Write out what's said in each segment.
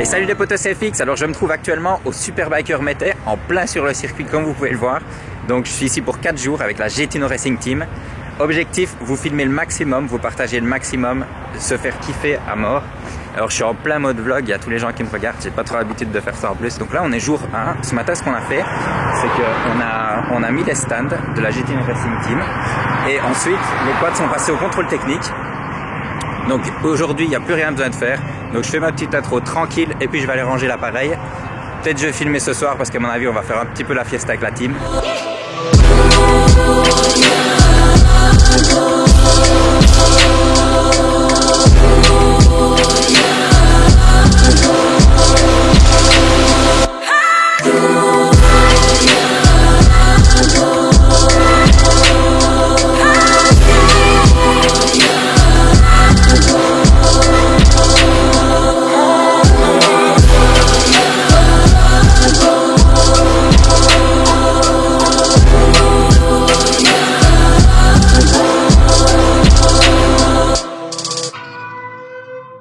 Et salut les potos, c'est FX. Alors je me trouve actuellement au Superbiker Mété, en plein sur le circuit comme vous pouvez le voir. Donc je suis ici pour 4 jours avec la GTino Racing Team. Objectif, vous filmer le maximum, vous partager le maximum, se faire kiffer à mort. Alors je suis en plein mode vlog, il y a tous les gens qui me regardent, j'ai pas trop l'habitude de faire ça en plus. Donc là on est jour 1, ce matin ce qu'on a fait, c'est qu'on a mis les stands de la GTino Racing Team. Et ensuite les quads sont passés au contrôle technique. Donc aujourd'hui il n'y a plus rien besoin de faire. Donc je fais ma petite intro tranquille et puis je vais aller ranger l'appareil. Peut-être je vais filmer ce soir parce qu'à mon avis on va faire un petit peu la fiesta avec la team.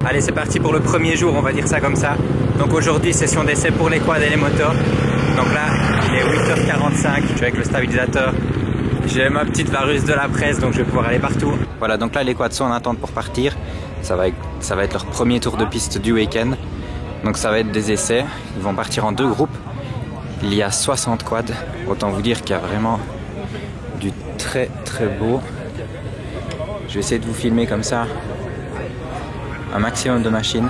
Allez, c'est parti pour le premier jour, on va dire ça comme ça. Donc aujourd'hui, session d'essai pour les quads et les motos. Donc là, il est 8h45, je suis avec le stabilisateur. J'ai ma petite Varus de la presse, donc je vais pouvoir aller partout. Voilà, donc là, les quads sont en attente pour partir. Ça va être leur premier tour de piste du week-end. Donc ça va être des essais. Ils vont partir en 2 groupes. Il y a 60 quads. Autant vous dire qu'il y a vraiment du très très beau. Je vais essayer de vous filmer comme ça. Un maximum de machines.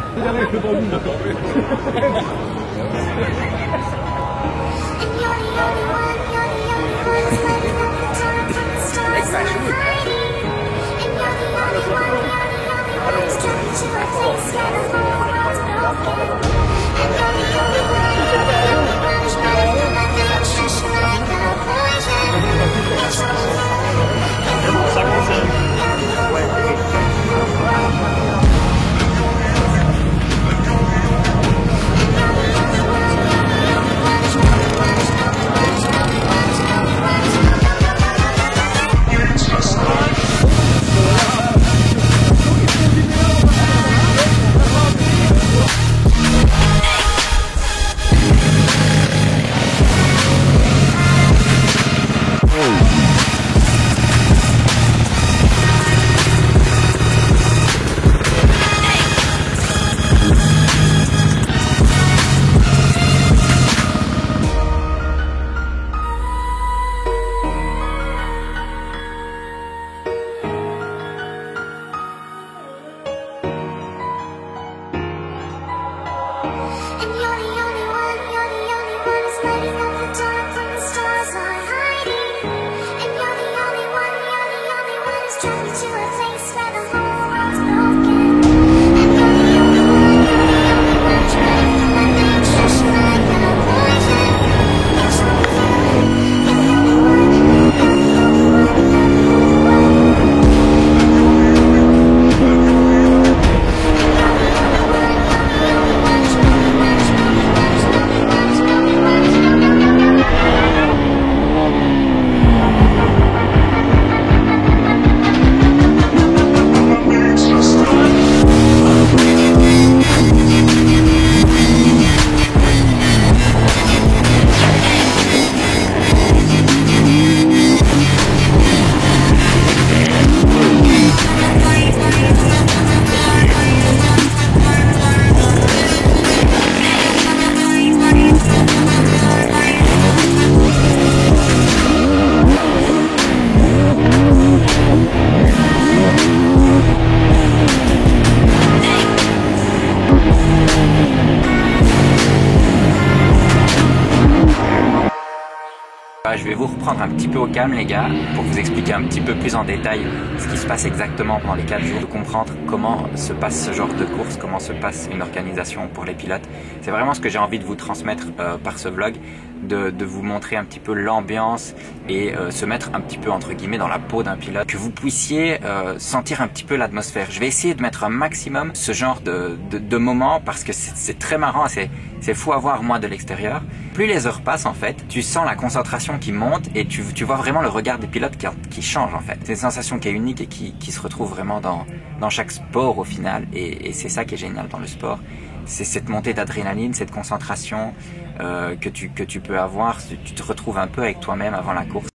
Je vais vous reprendre un petit peu au calme les gars pour vous expliquer un petit peu plus en détail ce qui se passe exactement pendant les 4 jours, de comprendre comment se passe ce genre de course, comment se passe une organisation pour les pilotes. C'est vraiment ce que j'ai envie de vous transmettre par ce vlog, de vous montrer un petit peu l'ambiance et se mettre un petit peu entre guillemets dans la peau d'un pilote, que vous puissiez sentir un petit peu l'atmosphère. Je vais essayer de mettre un maximum ce genre de moments parce que c'est très marrant, c'est fou à voir moi de l'extérieur. plus les heures passent en fait, tu sens la concentration qui monte et tu vois vraiment le regard des pilotes qui change en fait. C'est une sensation qui est unique et qui se retrouve vraiment dans chaque sport au final et c'est ça qui est génial dans le sport. C'est cette montée d'adrénaline, cette concentration que tu peux avoir, tu te retrouves un peu avec toi-même avant la course.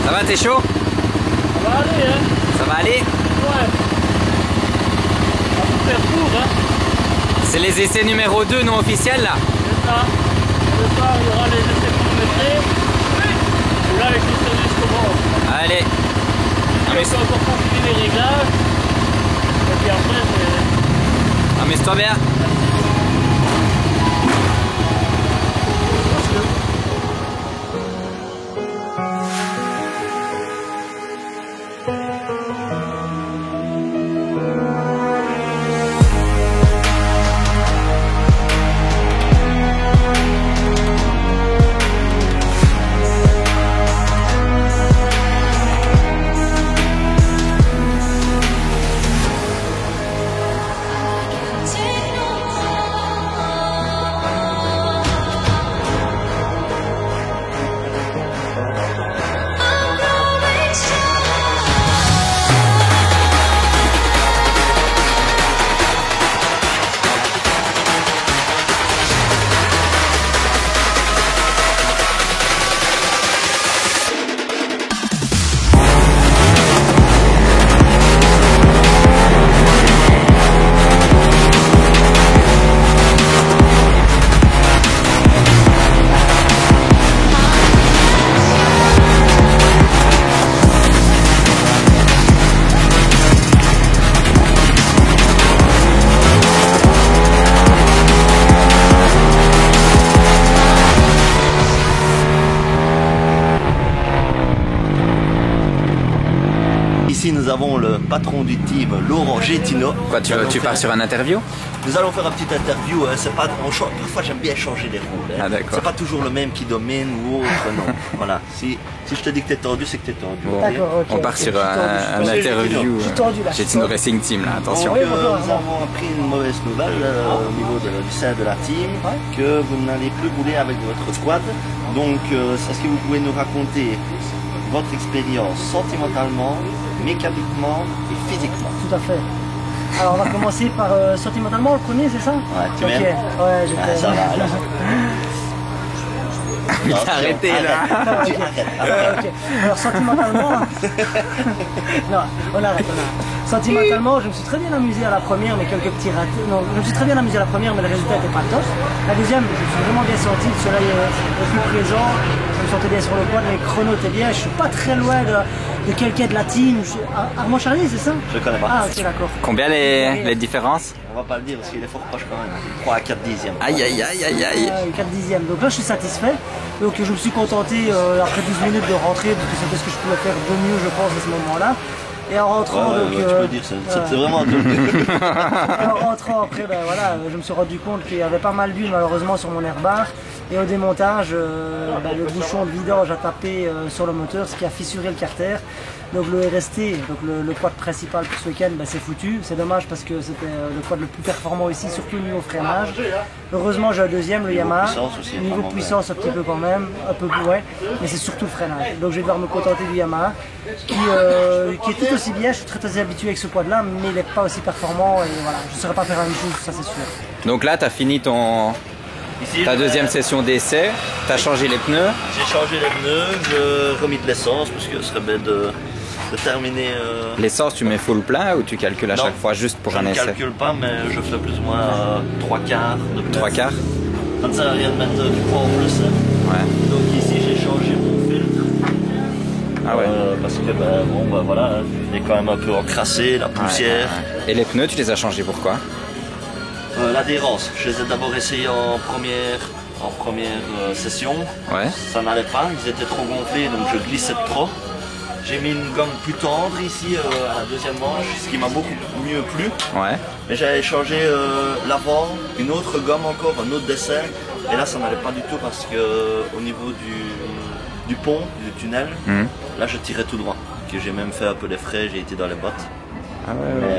Ça va, t'es chaud? Ça va aller, hein? Ça va aller? Ouais. Ça va faire court, hein? C'est les essais numéro 2 non officiels là? C'est ça. Ce soir, il y aura les essais chronométrés. Et là, avec les services commencent. Allez. On peut encore confiner les réglages. Et puis après, c'est... Amuse-toi bien. Ici, nous avons le patron du team, Laurent Gétino. Quoi, tu pars sur un interview? Nous allons faire une petite interview. C'est pas, parfois, j'aime bien changer les rôles. Ah, d'accord. C'est pas toujours le même qui domine ou autre, non. Voilà. Si je te dis que t'es tordu, c'est que t'es tordu. Bon, okay, on part sur un interview Gétino Racing Team là, attention. Donc, nous avons appris une mauvaise nouvelle au niveau du sein de la team, que vous n'allez plus rouler avec votre squad. Donc, est-ce que vous pouvez nous raconter votre expérience sentimentalement, mécaniquement et physiquement? Tout à fait. Alors on va commencer par sentimentalement, le premier, c'est ça? Ouais, tu m'aimes? Ouais, je t'aime. Ça va alors. Mais t'as arrêté là. Ah, okay. Arrête. Ok. Alors sentimentalement... non, on arrête. Sentimentalement, je me suis très bien amusé à la première, mais quelques petits ratés. Non, je me suis très bien amusé à la première, mais le résultat n'était pas top. La deuxième, je me suis vraiment bien senti, le soleil est plus présent, je me sentais bien sur le quad, les chronos étaient bien, je suis pas très loin de quelqu'un de la team. Armand Charlier, c'est ça? Je connais pas. Ah, ok, d'accord. Combien les différences? On va pas le dire parce qu'il est fort proche quand même. 3 à 4 dixièmes. Aïe aïe aïe aïe aïe. 4 dixièmes. Donc là, je suis satisfait. Donc je me suis contenté après 12 minutes de rentrer, parce que c'était ce que je pouvais faire de mieux, je pense, à ce moment-là. Et en rentrant, donc, tu peux dire, c'est vraiment en rentrant après, ben, voilà, je me suis rendu compte qu'il y avait pas mal d'huile malheureusement sur mon airbar. Et au démontage, ben, le bouchon de vidange a tapé sur le moteur, ce qui a fissuré le carter. Donc le RST, donc le quad principal pour ce week-end, ben, c'est foutu. C'est dommage parce que c'était le quad le plus performant ici, surtout au niveau freinage. Heureusement, j'ai un deuxième, le Yamaha. Niveau puissance, un petit peu quand même, un peu plus, ouais, mais c'est surtout le freinage. Donc je vais devoir me contenter du Yamaha, qui est tout aussi bien. Je suis très habitué avec ce quad-là, mais il n'est pas aussi performant. Et voilà, je ne saurais pas faire la même chose, ça c'est sûr. Donc là, tu as fini ta deuxième session d'essai, tu as changé les pneus. J'ai changé les pneus, j'ai remis de l'essence parce que ce serait bête de terminer. L'essence, tu mets full plein ou tu calcules à chaque fois juste pour un essai? Je ne calcule pas, mais je fais plus ou moins 3 quarts de plein. 3 quarts? Ça ne sert à rien de mettre du poids en plus. Ouais. Donc ici, j'ai changé mon filtre. Ah ouais. Parce que voilà, il est quand même un peu encrassé, la poussière. Ouais. Et les pneus, tu les as changés pourquoi? L'adhérence, je les ai d'abord essayés en première session. Ouais. Ça n'allait pas, ils étaient trop gonflés, donc je glissais trop. J'ai mis une gomme plus tendre ici à la deuxième manche, ce qui m'a beaucoup mieux plu. Ouais. Mais j'avais changé l'avant, une autre gomme encore, un autre dessert. Et là ça n'allait pas du tout parce que au niveau du pont, du tunnel, là je tirais tout droit. Que j'ai même fait un peu les frais, j'ai été dans les bottes. Ah ouais, mais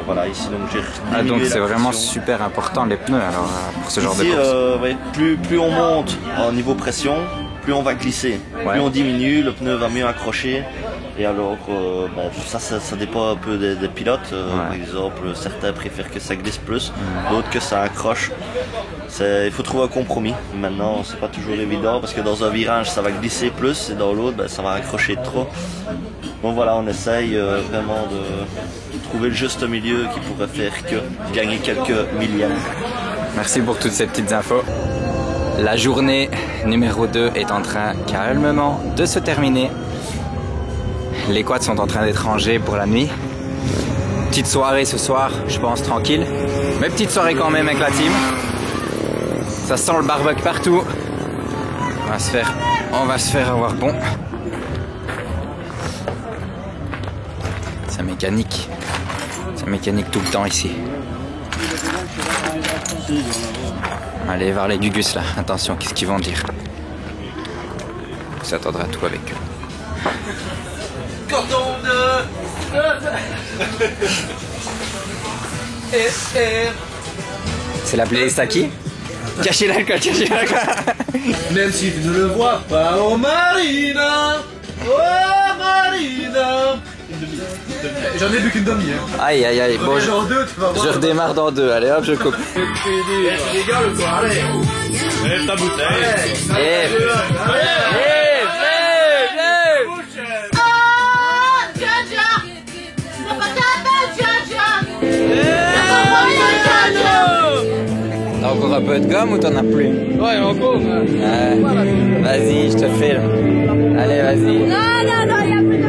voilà, ici donc j'ai donc c'est vraiment super important les pneus alors pour ce genre de course. Ouais, plus on monte en niveau pression, plus on va glisser. Ouais. Plus on diminue, le pneu va mieux accrocher. Et alors ça dépend un peu des pilotes. Par exemple, certains préfèrent que ça glisse plus, d'autres que ça accroche. Il faut trouver un compromis. Maintenant, c'est pas toujours évident parce que dans un virage ça va glisser plus et dans l'autre ça va accrocher trop. Bon voilà, on essaye vraiment de trouver le juste milieu qui pourrait faire que gagner quelques millièmes. Merci pour toutes ces petites infos. La journée numéro 2 est en train calmement de se terminer. Les quads sont en train d'être rangés pour la nuit. Petite soirée ce soir, je pense tranquille. Mais petite soirée quand même avec la team. Ça sent le barbecue partout. On va se faire avoir bon. Ça mécanique tout le temps ici. Allez voir les Gugus là, attention, qu'est-ce qu'ils vont dire? On s'attendra à tout avec eux. Cordon de... C'est la playlist à qui? Cachez l'alcool, cachez l'alcool. Même si tu ne le vois pas, oh Marina, oh Marina. J'en ai bu qu'une demi. Hein. Aïe aïe aïe, bon, je redémarre dans 2, allez hop, je coupe. Tu rigoles ou quoi? Allez, lève ta bouteille. T'as encore un peu de gomme ou t'en as plus? Ouais, encore. Vas-y, je te filme. Allez, vas-y. Non, il y a plus de...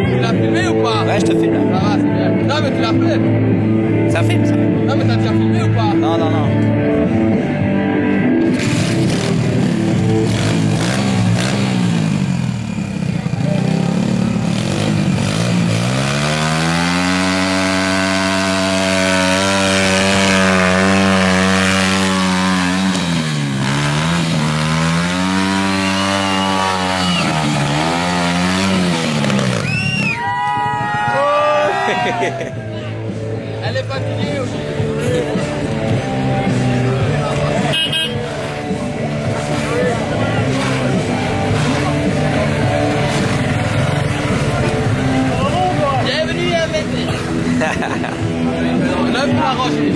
Tu l'as filmé ou pas? Ouais, je te filme. Ça va, c'est bien. Non, mais tu l'as fait. Ça filme, ça. Non, mais t'as déjà filmé ou pas? Non, non, non. Elle est fatiguée aujourd'hui. Bienvenue à Mété. On a pu arranger.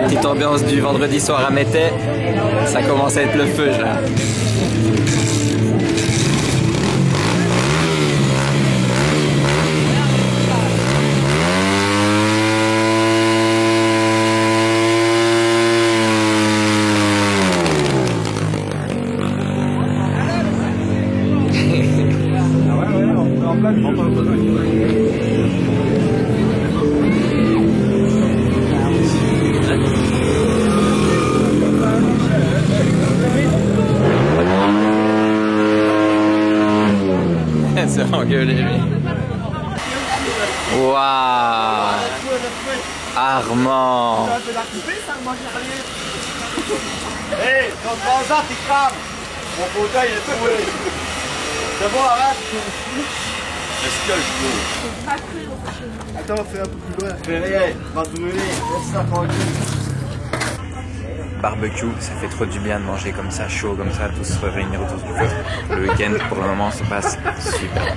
Petite ambiance du vendredi soir à Métais. Ça commence à être le feu là. C'est engueulé lui. Waouh, Armand. Hé, quand tu prends ça, tu crames. Mon fauteuil est trouvé. C'est bon, arrête. Est-ce que je peux? Attends, fais un peu plus loin. Fais rien, va te brûler. Laisse ça tranquille. Barbecue, ça fait trop du bien de manger comme ça, chaud comme ça, tous se réunir autour du feu. Le week-end, pour le moment, se passe super.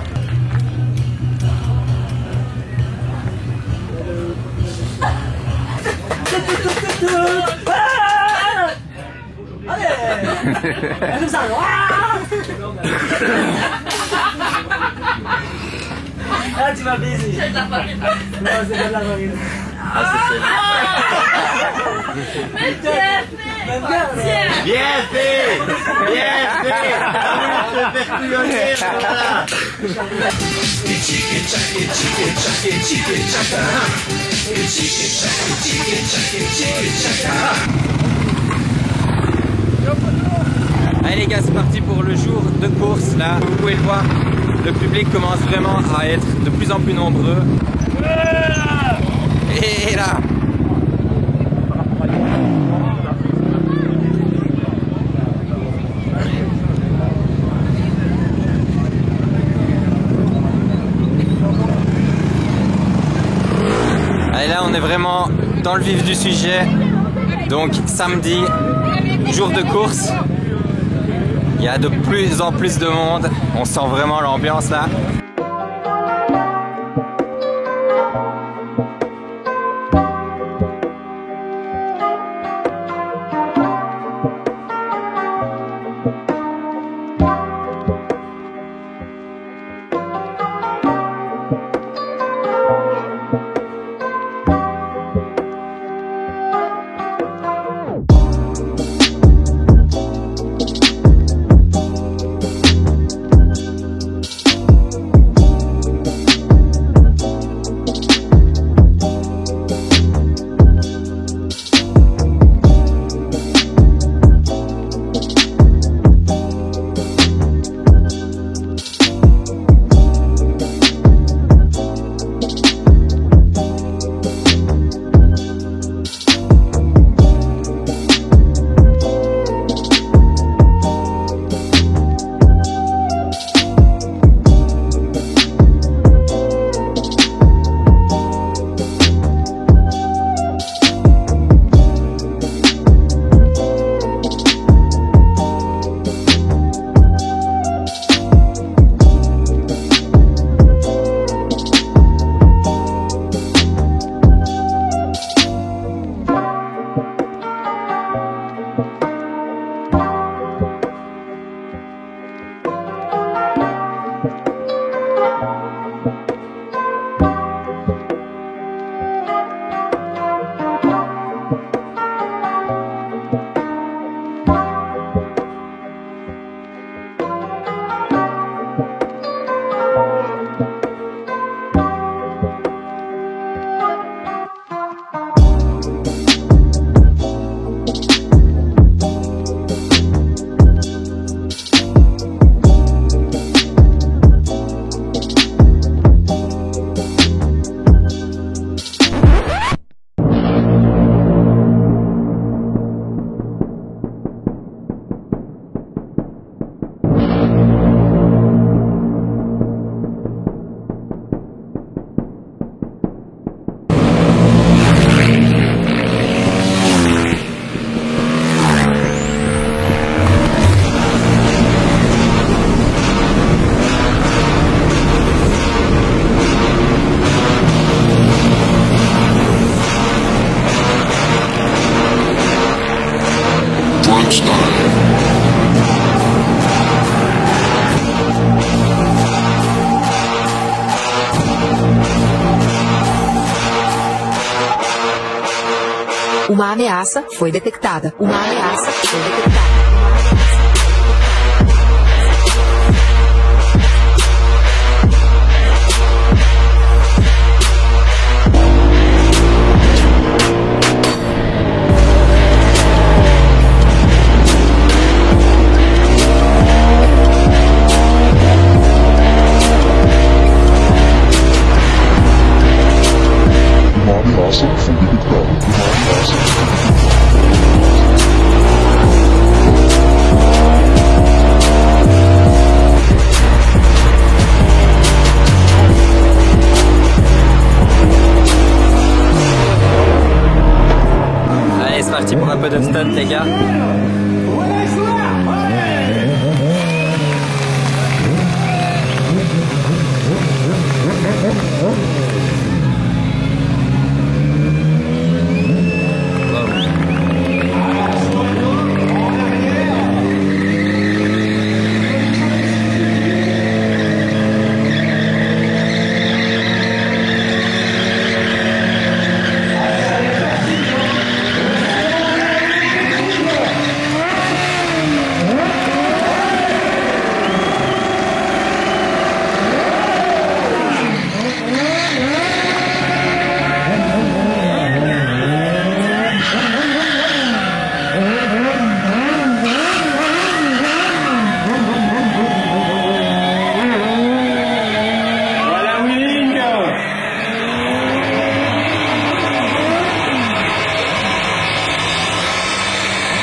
Ah, tu m'as baisé. Non, c'est pas de la marine. Mais bien fait. Bien fait. Bien fait. Je vais faire couillonner, voilà. Allez les gars, c'est parti pour le jour de course là. Vous pouvez le voir, le public commence vraiment à être de plus en plus nombreux. Et là, allez là, on est vraiment dans le vif du sujet. Donc samedi, jour de course. Il y a de plus en plus de monde. On sent vraiment l'ambiance là. Uma ameaça foi detectada. Uma ameaça foi detectada. Allez, c'est parti pour un peu de stunt, les gars.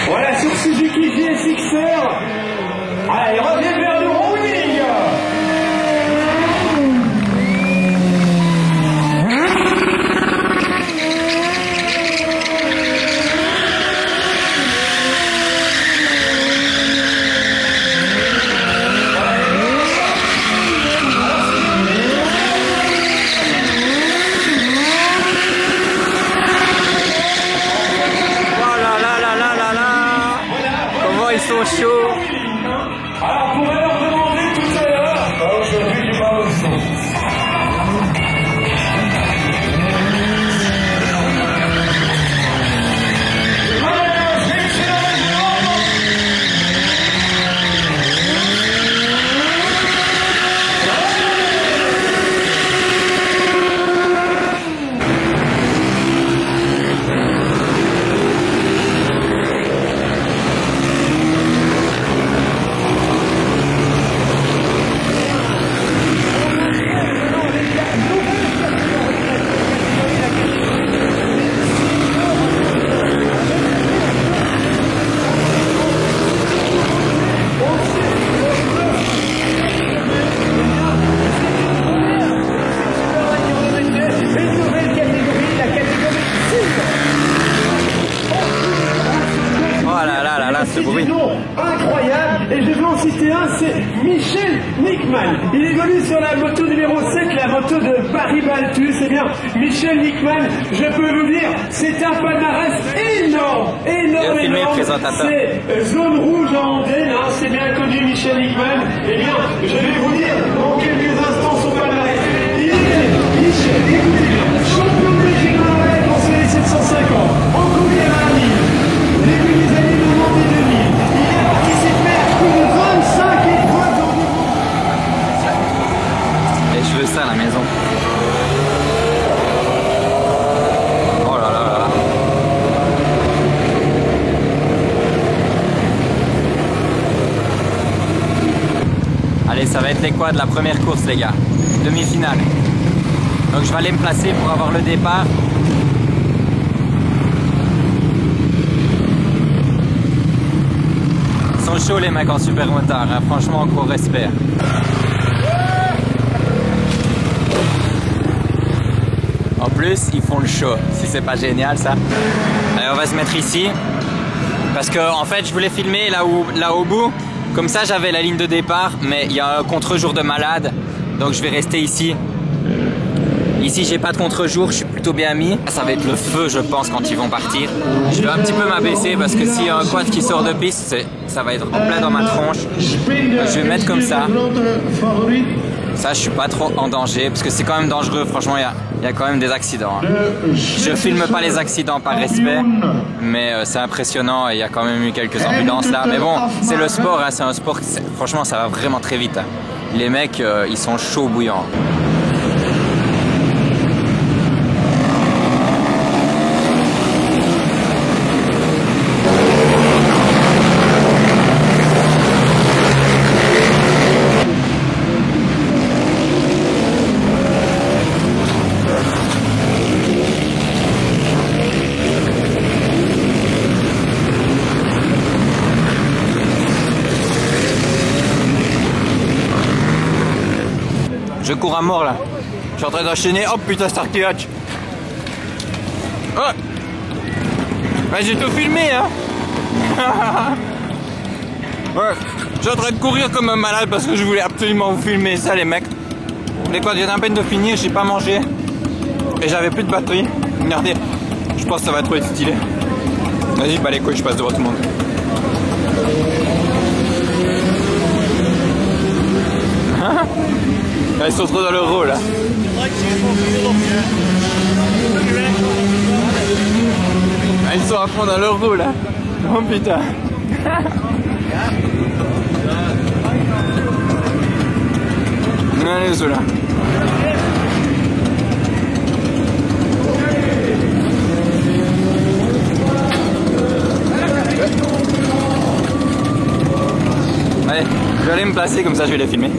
Voilà sur Suzuki GSX-R. Allez, reviens vers nous, rolling. Ils sont chauds. Alors, on va leur demander tout à l'heure. Aujourd'hui, j'ai pas le son. Ce bruit. Incroyable, et je vais en citer un, c'est Michel Nickman. Il évolue sur la moto numéro 7, la moto de Barry Baltus. Eh bien, Michel Nickman, je peux vous dire, c'est un palmarès énorme, énorme. C'est zone rouge en Andenne, hein, c'est bien connu Michel Nickman. Eh bien, je vais vous dire en quelques instants son palmarès. Il est Michel, écoutez bien, champion de Belgique en série 750, en combien à début des années 90 et 2000, il a participé à plus de 25 épreuves dans le monde. Et je veux ça à la maison. Oh là là là là. Allez, ça va être les quads de la première course, les gars. Demi-finale. Donc je vais aller me placer pour avoir le départ. Ils sont chauds les mecs en super motard, hein. Franchement gros respect. En plus ils font le show, si c'est pas génial ça. Allez, on va se mettre ici parce que en fait je voulais filmer là au bout, comme ça j'avais la ligne de départ, mais il y a un contre-jour de malade, donc je vais rester ici. Ici j'ai pas de contre-jour, je suis plutôt bien mis. Ça va être le feu je pense quand ils vont partir. Je vais un petit peu m'abaisser parce que s'il y a un quad qui sort de piste, ça va être en plein dans ma tronche. Je vais mettre comme ça. Ça je suis pas trop en danger parce que c'est quand même dangereux, franchement il y a quand même des accidents. Hein. Je filme pas les accidents par respect, mais c'est impressionnant et il y a quand même eu quelques ambulances là. Mais bon, c'est le sport, hein, c'est un sport, franchement ça va vraiment très vite. Hein. Les mecs, ils sont chauds bouillants. Je cours à mort là. Je suis en train d'enchaîner. Oh putain, Starkey Hatch. Oh. Bah, j'ai tout filmé hein. Ouais. Je suis en train de courir comme un malade parce que je voulais absolument vous filmer ça les mecs. Les quads viennent à peine de finir, j'ai pas mangé. Et j'avais plus de batterie. Regardez. Je pense que ça va trop être stylé. Vas-y, bah les couilles, je passe devant tout le monde. Ils sont trop dans leur rôle là. Ils sont à fond dans leur rôle là. Oh putain. Allez ceux-là. Allez, je vais aller me placer comme ça je vais les filmer.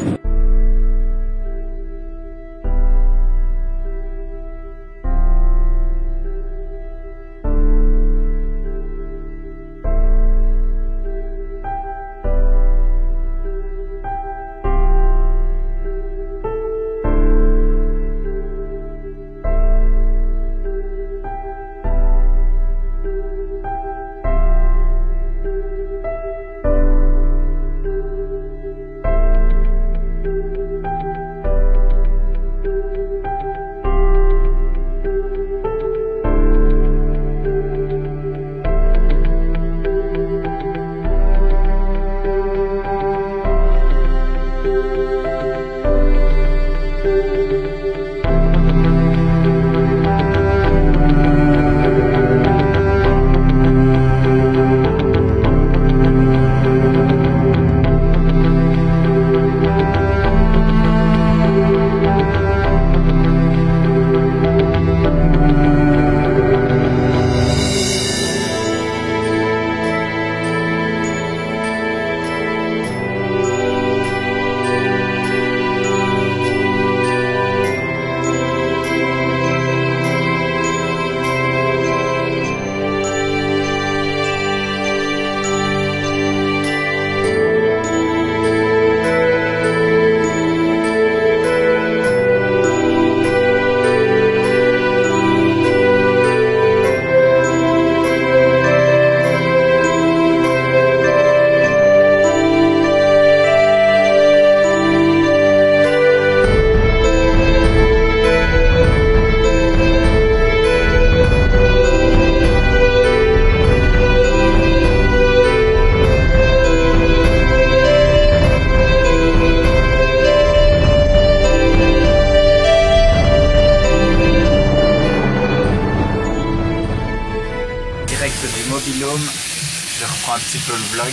Je reprends un petit peu le vlog.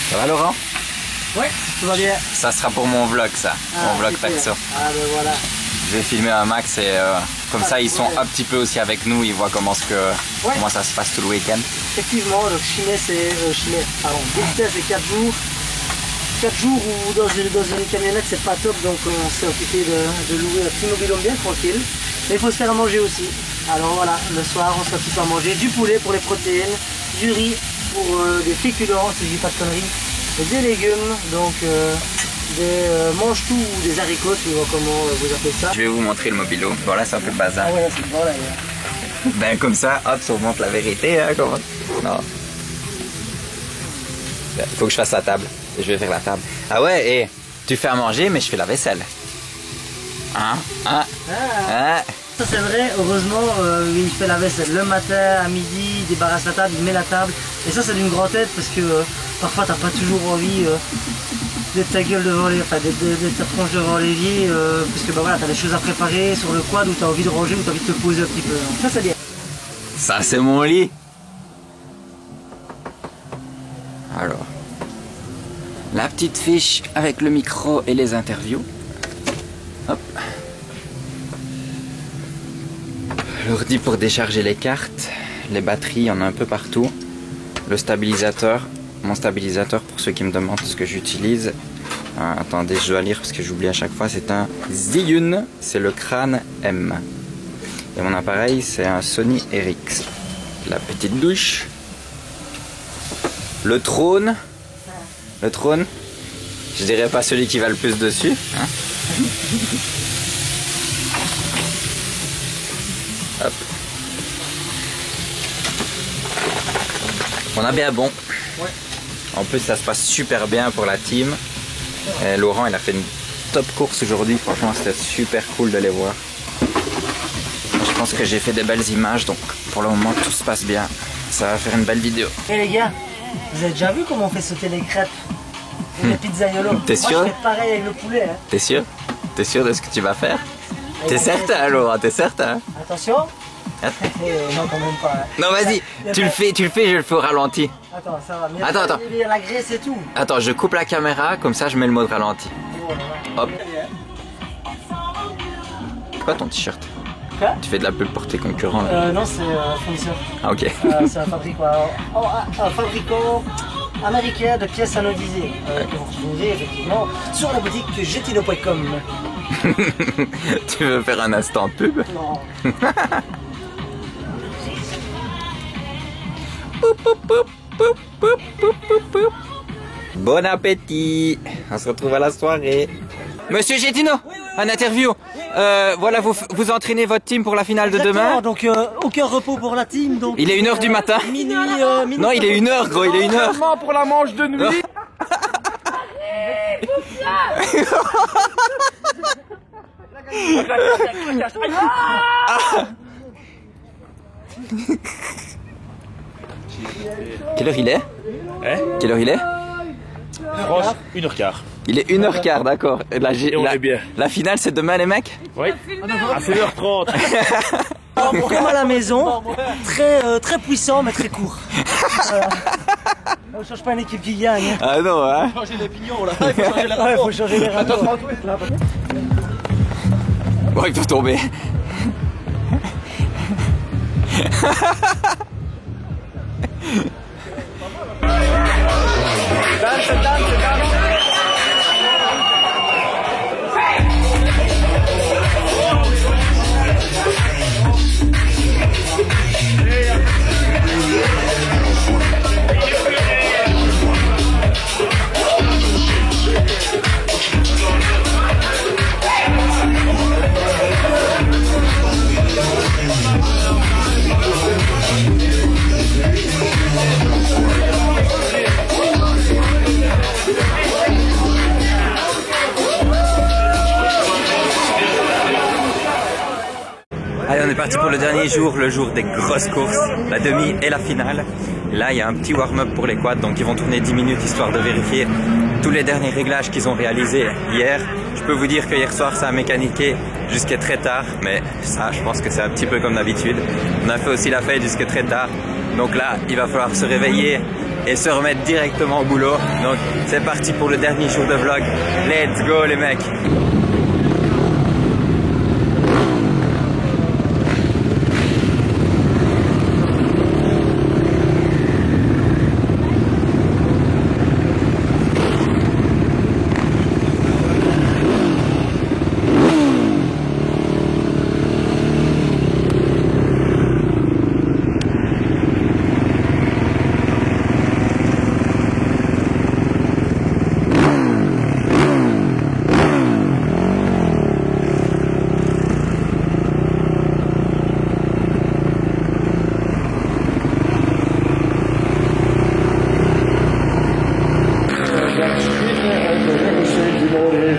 Ça va Laurent? Ouais, tout va bien. Ça sera pour mon vlog ça, mon vlog super. perso. Ah ben voilà. Je vais filmer un max et comme ça ils sont un petit peu aussi avec nous, ils voient comment ça se passe tout le week-end. Effectivement, donc Chimay c'est... Bicester c'est 4 jours. 4 jours où dans une camionnette c'est pas top, donc on s'est occupé de louer un petit mobil-home bien tranquille. Mais il faut se faire à manger aussi. Alors voilà, le soir on s'occupe à manger du poulet pour les protéines, du riz pour des féculents, si je dis pas de conneries, et des légumes, donc des mange-tout ou des haricots, suivant comment vous appelez ça. Je vais vous montrer le mobilo. Voilà, c'est un peu le bazar. Ah ouais, c'est bon là. Ben comme ça, hop, ça vous montre la vérité, hein, comment... Non. Faut que je fasse la table. Je vais faire la table. Ah ouais, et tu fais à manger, mais je fais la vaisselle. Ça c'est vrai, heureusement, il fait la vaisselle le matin, à midi, il débarrasse la table, il met la table. Et ça c'est d'une grande aide parce que parfois t'as pas toujours envie d'être ta gueule devant les, enfin d'être ta tronche devant l'évier, parce que bah voilà, t'as des choses à préparer sur le quad où t'as envie de ranger, où t'as envie de te poser un petit peu. Donc ça c'est bien. Ça c'est mon lit. Alors, la petite fiche avec le micro et les interviews. Hop. L'ordi pour décharger les cartes, les batteries, il y en a un peu partout. Le stabilisateur, mon stabilisateur pour ceux qui me demandent ce que j'utilise. Attendez, je dois lire parce que j'oublie à chaque fois, c'est un Zhiyun, c'est le Crane M. Et mon appareil, c'est un Sony Ericsson. La petite douche. Le trône. Le trône. Je dirais pas celui qui va le plus dessus. Hein. Hop. On a bien bon. Ouais. En plus, ça se passe super bien pour la team. Et Laurent, il a fait une top course aujourd'hui. Franchement, c'était super cool de les voir. Je pense que j'ai fait des belles images, donc pour le moment, tout se passe bien. Ça va faire une belle vidéo. Et les gars, vous avez déjà vu comment on fait sauter les crêpes ou les pizzaiolos? T'es sûr? Moi, je fais pareil avec le poulet. Hein. T'es sûr? T'es sûr de ce que tu vas faire? T'es certain, Laurent? T'es certain? Attention. Non, quand même pas. Hein. Non, vas-y, tu le fais, je le fais au ralenti. Attends, ça va. Mais Attends. Il y a la graisse et tout. Attends, je coupe la caméra, comme ça je mets le mode ralenti. Oh là là. Hop. Pourquoi ton t-shirt? Quoi? Tu fais de la pub pour tes concurrents là? Non, c'est un fournisseur. Ah, ok. C'est un fabricant, un fabricant américain de pièces anodisées que vous retrouverez effectivement sur la boutique getino.com. Tu veux faire un instant pub? Non. Bon appétit. On se retrouve à la soirée. Monsieur Getino, un interview. Voilà, vous entraînez votre team pour la finale de demain. Donc aucun repos pour la team. Donc, il est 1h du matin. Minuit, non, il est 1h gros, il est 1h. Pour la manche de nuit. Quelle heure il est? Hein? Quelle heure il est? France, 1h15. Il est 1h15, d'accord. Et on est bien. La finale, c'est demain, les mecs? Oui. À 16h30. Comme à la maison, très puissant mais très court. On ne change pas une équipe qui gagne. Ah non, hein? Faut changer les pignons là. Il faut changer les rapports. Il faut changer les rapports. Bon, il peut tomber. Allez, on est parti pour le dernier jour, le jour des grosses courses, la demi et la finale. Là, il y a un petit warm-up pour les quads, donc ils vont tourner 10 minutes histoire de vérifier tous les derniers réglages qu'ils ont réalisés hier. Je peux vous dire que hier soir, ça a mécaniqué jusqu'à très tard, mais ça, je pense que c'est un petit peu comme d'habitude. On a fait aussi la fête jusqu'à très tard, donc là, il va falloir se réveiller et se remettre directement au boulot. Donc, c'est parti pour le dernier jour de vlog. Let's go, les mecs!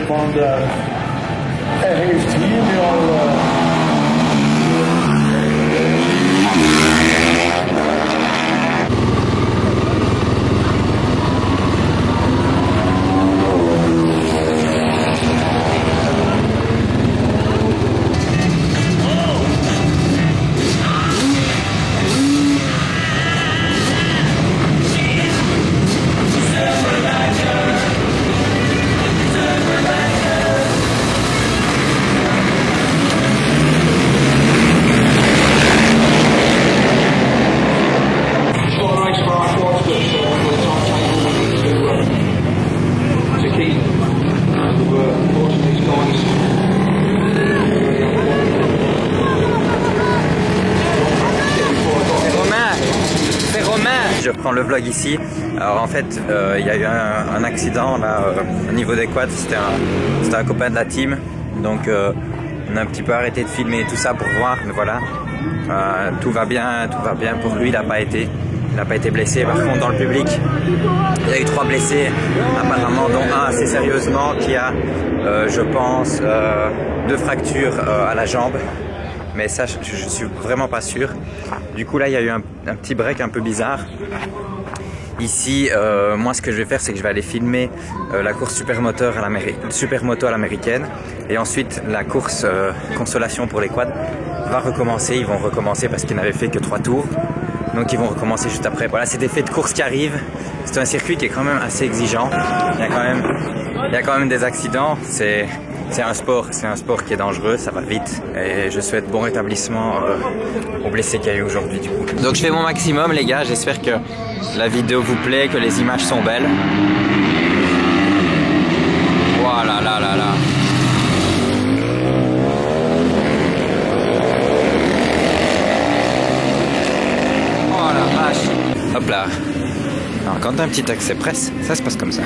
Van de er heeft hier nu al le vlog ici. Alors en fait, il y a eu un accident là au niveau des quads. C'était un copain de la team. Donc on a un petit peu arrêté de filmer tout ça pour voir. Mais voilà, tout va bien pour lui. Il n'a pas été blessé. Par contre, dans le public, il y a eu 3 blessés apparemment, dont un assez sérieusement qui a, je pense, 2 fractures à la jambe. Mais ça, je suis vraiment pas sûr. Du coup, là, il y a eu un petit break un peu bizarre. Ici, moi, ce que je vais faire, c'est que je vais aller filmer la course supermoto à l'américaine. Et ensuite, la course consolation pour les quads va recommencer. Ils vont recommencer parce qu'ils n'avaient fait que 3 tours. Donc, ils vont recommencer juste après. Voilà, c'est des faits de course qui arrivent. C'est un circuit qui est quand même assez exigeant. Il y a quand même des accidents. C'est un sport qui est dangereux, ça va vite et je souhaite bon rétablissement aux blessés qu'il y a eu aujourd'hui du coup. Donc je fais mon maximum les gars, j'espère que la vidéo vous plaît, que les images sont belles. Voilà là là là. Oh la vache. Hop là. Alors quand t'as un petit accès presse, ça se passe comme ça.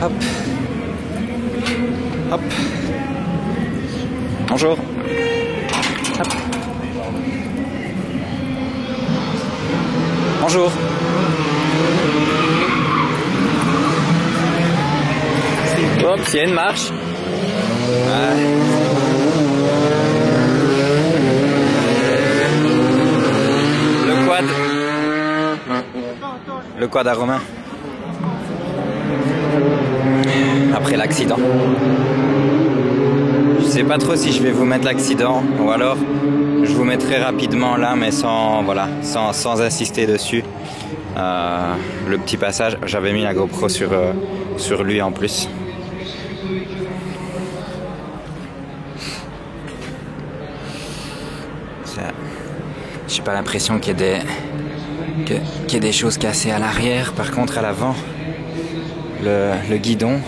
Hop. Hop. Bonjour. Hop. Bonjour. Hop, il y a une marche. Ouais. Le quad à Romain. Après l'accident. Je sais pas trop si je vais vous mettre l'accident ou alors je vous mettrai rapidement là mais sans insister dessus. Le petit passage, j'avais mis la GoPro sur lui en plus. J'ai pas l'impression qu'il y ait des choses cassées à l'arrière. Par contre à l'avant, le guidon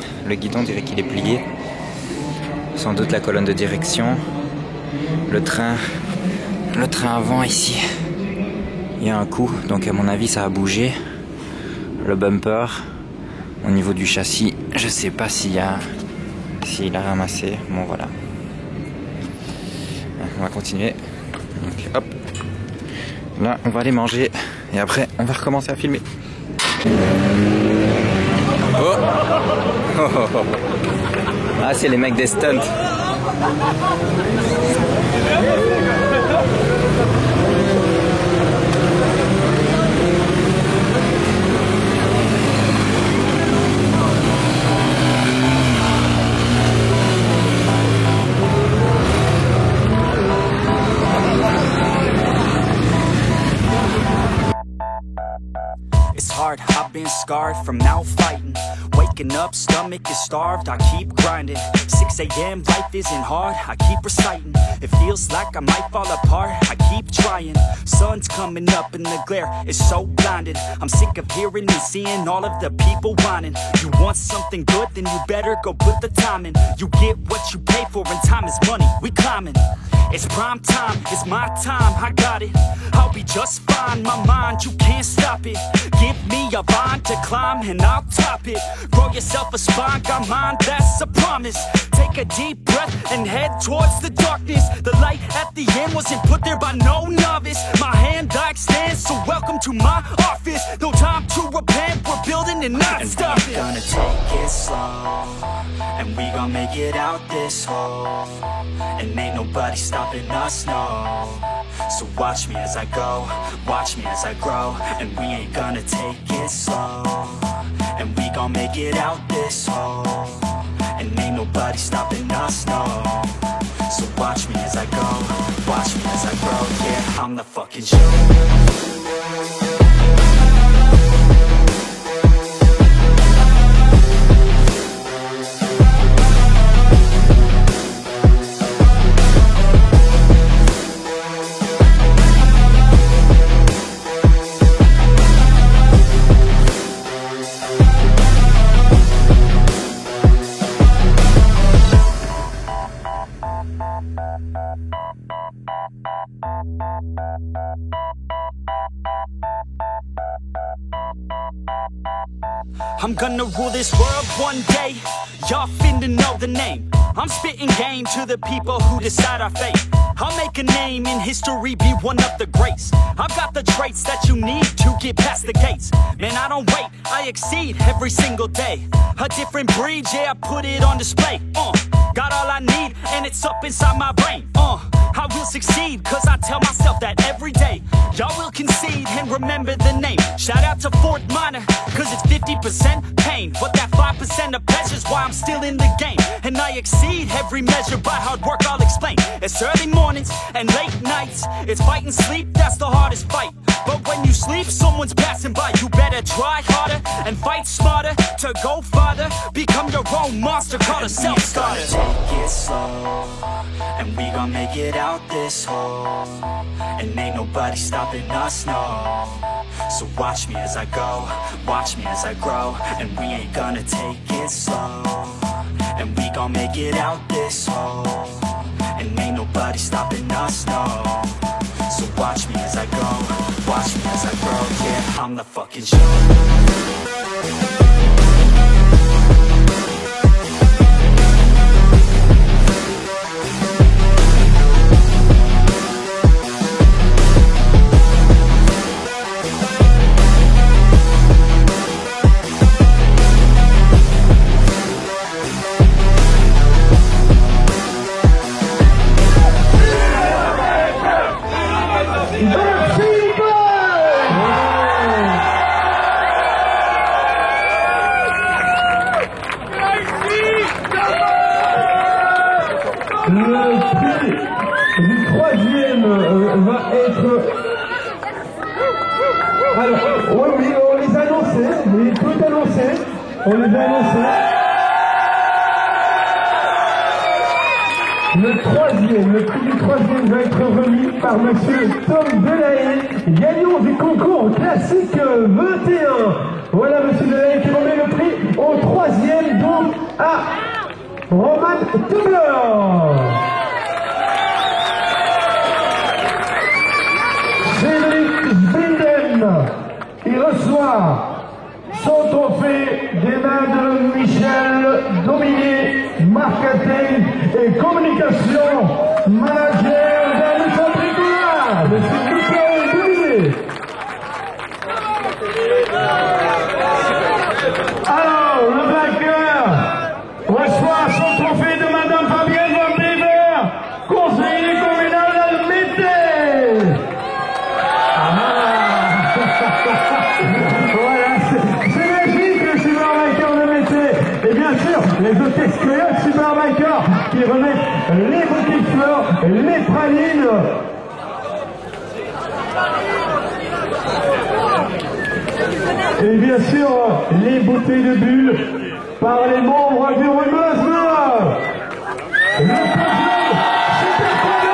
dirait qu'il est plié. Sans doute la colonne de direction. Le train avant ici, il y a un coup, donc à mon avis ça a bougé. Le bumper, au niveau du châssis, je sais pas s'il a ramassé. Bon voilà. On va continuer. Donc, hop. Là, on va aller manger et après, on va recommencer à filmer. Oh, oh, oh, oh. Ah, c'est les mecs des stunts. I've been scarred from now fighting. Waking up, stomach is starved, I keep grinding. 6 a.m, life isn't hard, I keep reciting. It feels like I might fall apart, I keep trying. Sun's coming up and the glare is so blinding. I'm sick of hearing and seeing all of the people whining. You want something good, then you better go put the time in. You get what you pay for and time is money, we climbing. It's prime time, it's my time, I got it. I'll be just fine, my mind, you can't stop it. Give me a vine to climb and I'll top it. Grow yourself a spine, got mine, that's a promise. Take a deep breath and head towards the darkness. The light at the end wasn't put there by no novice. My hand I extend, so welcome to my office. No time to repent, we're building and not stopping. We're gonna take it slow, and we gon' make it out this hole. And ain't nobody stopping us, no. So watch me as I go, watch me as I grow. And we ain't gonna take it slow, and we gon' make it out this hole. And ain't nobody stopping us, no. So watch me as I go, watch me as I grow. Yeah, I'm the fucking show. I'm gonna rule this world one day. Y'all finna know the name. I'm spitting game to the people who decide our fate. I'll make a name in history, be one of the greats. I've got the traits that you need to get past the gates. Man, I don't wait, I exceed every single day. A different breed, yeah, I put it on display. Got all I need, and it's up inside my brain. I will succeed, cause I tell myself that every day. Y'all will concede and remember the name. Shout out to Fort Minor, cause it's 50% pain. But that 5% of pleasure's why I'm still in the game. And I exceed every measure by hard work, I'll explain. It's early mornings and late nights. It's fight and sleep, that's the hardest fight. But when you sleep, someone's passing by. You better try harder and fight smarter to go farther. Become your own monster, call a self-starter. Take it slow, and we gon' make it out this hole. And ain't nobody stopping us, no. So watch me as I go, watch me as I grow. And we ain't gonna take it slow, and we gon' make it out this hole. And ain't nobody stopping us, no. So watch me as I go, watch me as I grow. Yeah, I'm the fucking show. Le troisième va être... Alors, oui, on les a annoncés, mais tout annoncé, on les a annoncés. Le prix du troisième va être remis par monsieur Tom Delahaye, gagnant du concours classique 21. Voilà monsieur Delahaye qui remet le prix au troisième, donc à Roman Tubler. Cédric Zbinden, il reçoit son trophée des mains de Michel Dominier, marketing et communication, manager de Lutte Tricolore, monsieur Michel Dominier. Alors, le vainqueur reçoit son trophée de madame Fabienne Van Bever, conseiller communal d'Almété. Voilà, c'est magique le super vainqueur de métier. Et bien sûr, les hôtesses Coyotes super vainqueurs qui remettent les bouquets de fleurs, les pralines. Et bien sûr, les bouteilles de bulles par les membres du Rumeuse. Le président Super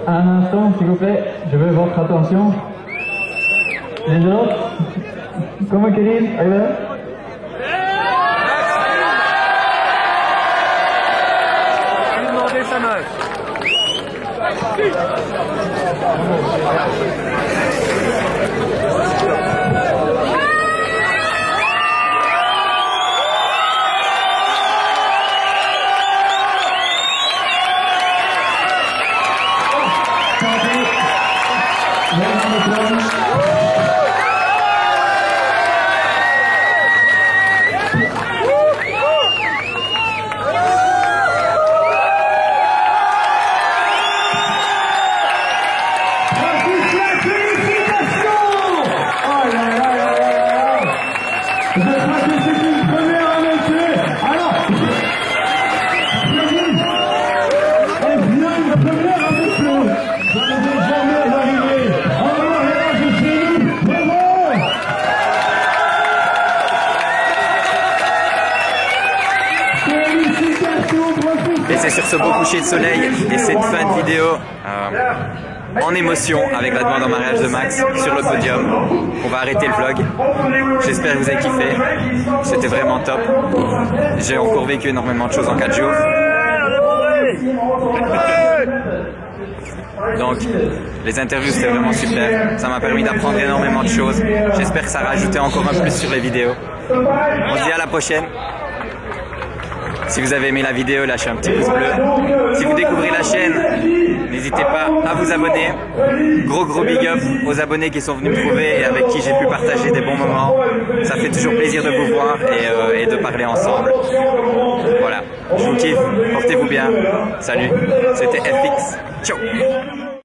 Un instant, s'il vous plaît, je veux votre attention. Les autres, comment Kevin, allez là. Je vais demander sa main. Et c'est sur ce beau coucher de soleil et cette fin de vidéo en émotion avec la demande en mariage de Max sur le podium. On va arrêter le vlog. J'espère que vous avez kiffé. C'était vraiment top. J'ai encore vécu énormément de choses en 4 jours. Donc les interviews c'était vraiment super. Ça m'a permis d'apprendre énormément de choses. J'espère que ça a rajouté encore un plus sur les vidéos. On se dit à la prochaine. Si vous avez aimé la vidéo, lâchez un petit pouce bleu. Si vous découvrez la chaîne, n'hésitez pas à vous abonner. Gros big up aux abonnés qui sont venus me trouver et avec qui j'ai pu partager des bons moments. Ça fait toujours plaisir de vous voir et de parler ensemble. Voilà, je vous kiffe, portez-vous bien. Salut, c'était FX. Ciao.